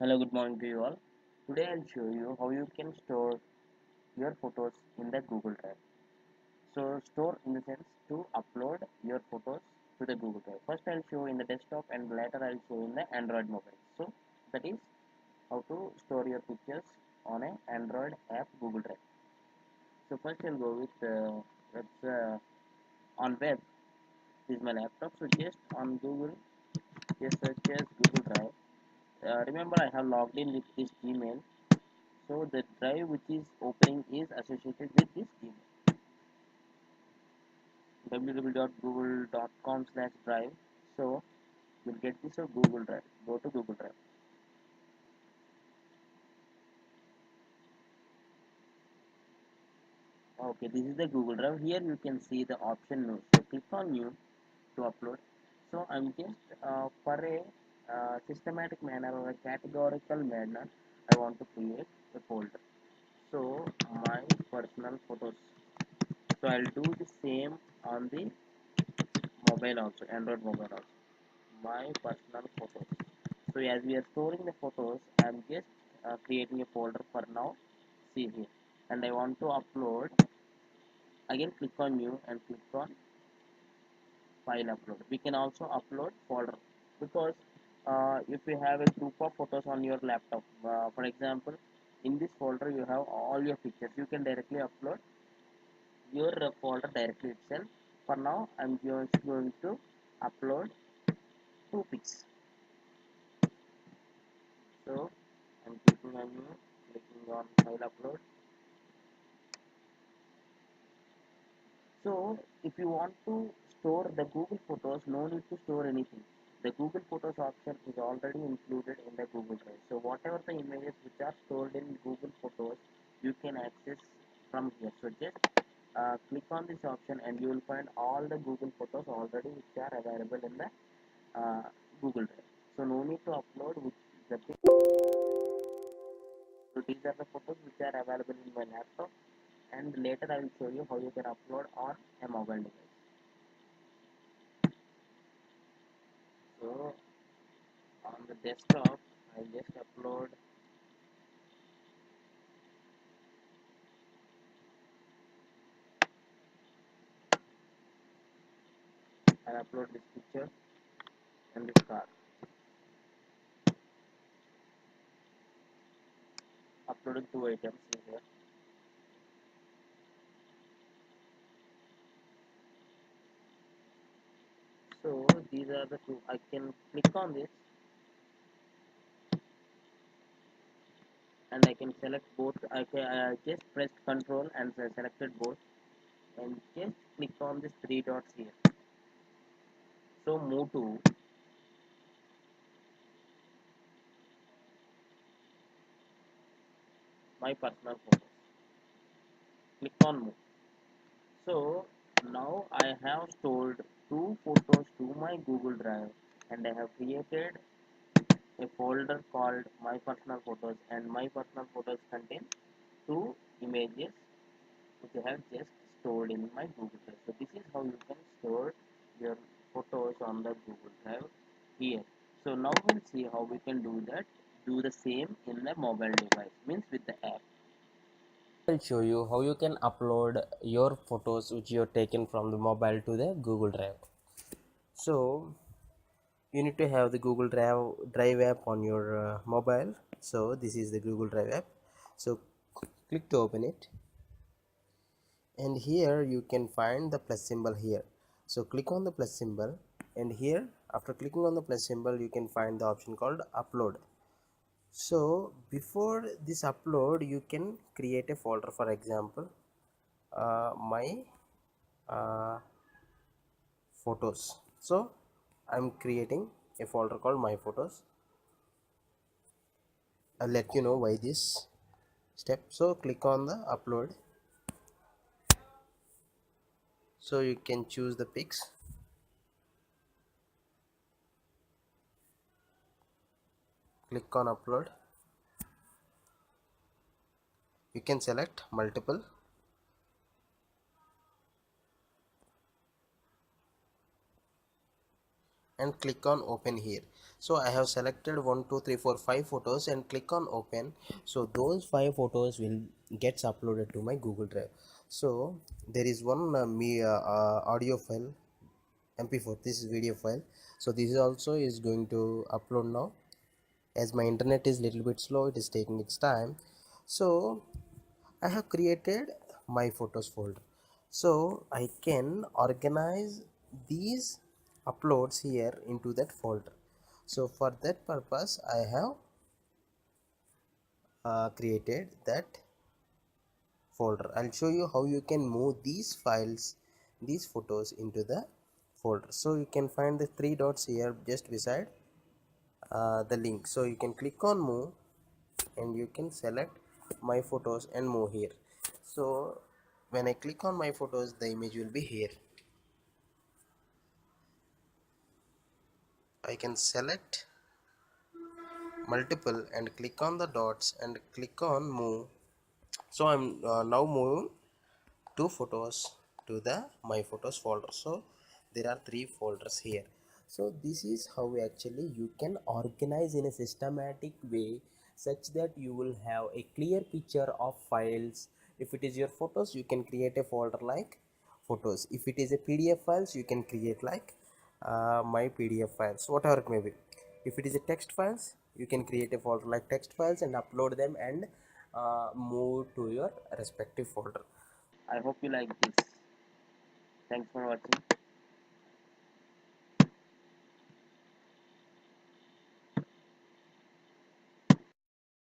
Hello, good morning to you all. Today I'll show you how you can store your photos in the Google Drive. So store in the sense to upload your photos to the Google Drive. First I'll show in the desktop and later I'll show in the Android mobile. So that is how to store your pictures on an Android app Google Drive. So first I'll go with on web. This is my laptop. So just on Google, just search as Google Drive. Remember I have logged in with this Gmail. So the drive which is opening is associated with this Gmail. www.google.com/drive. So you'll get this of Google Drive. Go to Google Drive. Okay, this is the Google Drive. Here you can see the option new. So click on new to upload. So I'm just for a systematic manner or a categorical manner, I want to create a folder. So my personal photos. So I'll do the same on the mobile also, Android mobile also. My personal photos. So as we are storing the photos, I'm just creating a folder for now. See here, and I want to upload. Again, click on new and click on file upload. We can also upload folder because if you have a group of photos on your laptop, for example, in this folder you have all your pictures. You can directly upload your folder directly itself. For now, I'm just going to upload two pics. So I'm clicking on new, clicking on file upload. So if you want to store the Google Photos, no need to store anything. The Google Photos option is already included in the Google Drive. So whatever the images which are stored in Google Photos, you can access from here. So just click on this option and you will find all the Google Photos already which are available in the Google Drive. So no need to upload which the so these are the photos which are available in my laptop, and later I will show you how you can upload on a mobile device. So on the desktop, I just upload. I upload this picture and this car. Uploaded two items in here. So these are the two. I can click on this and I can select both. I just pressed Control and selected both, and just click on this three dots here. So move to my personal photos. Click on move. So now I have stored two photos to my Google Drive, and I have created a folder called my personal photos, and my personal photos contain two images which I have just stored in my Google Drive. So this is how you can store your photos on the Google Drive here. So now we'll see how we can do that. Do the same in the mobile device, means with the app. I'll show you how you can upload your photos which you have taken from the mobile to the Google Drive. So you need to have the Google Drive app on your mobile. So this is the Google Drive app. So click to open it, and here you can find the plus symbol here. So click on the plus symbol, and here after clicking on the plus symbol you can find the option called upload. So before this upload you can create a folder. For example, my uh, photos. So I'm creating a folder called my photos. I'll let you know why this step. So click on the upload. So you can choose the pics. Click on upload. You can select multiple, and click on open here. So I have selected 1 2 3 4 5 photos and click on open. So those 5 photos will gets uploaded to my Google Drive. So there is one audio file mp4, this is video file. So this is also is going to upload now. As my internet is little bit slow, it is taking its time. So I have created my photos folder, so I can organize these uploads here into that folder. So for that purpose I have created that folder. I'll show you how you can move these files, these photos into the folder. So you can find the three dots here just beside the link. So you can click on move and you can select my photos and move here. So when I click on my photos, the image will be here. I can select multiple and click on the dots and click on move. So I'm now moving two photos to the my photos folder. So there are three folders here. So this is how actually you can organize in a systematic way, such that you will have a clear picture of files. If it is your photos, you can create a folder like photos. If it is a PDF files, you can create like my PDF files, whatever it may be. If it is a text files, you can create a folder like text files and upload them and move to your respective folder. I hope you like this. Thanks for watching.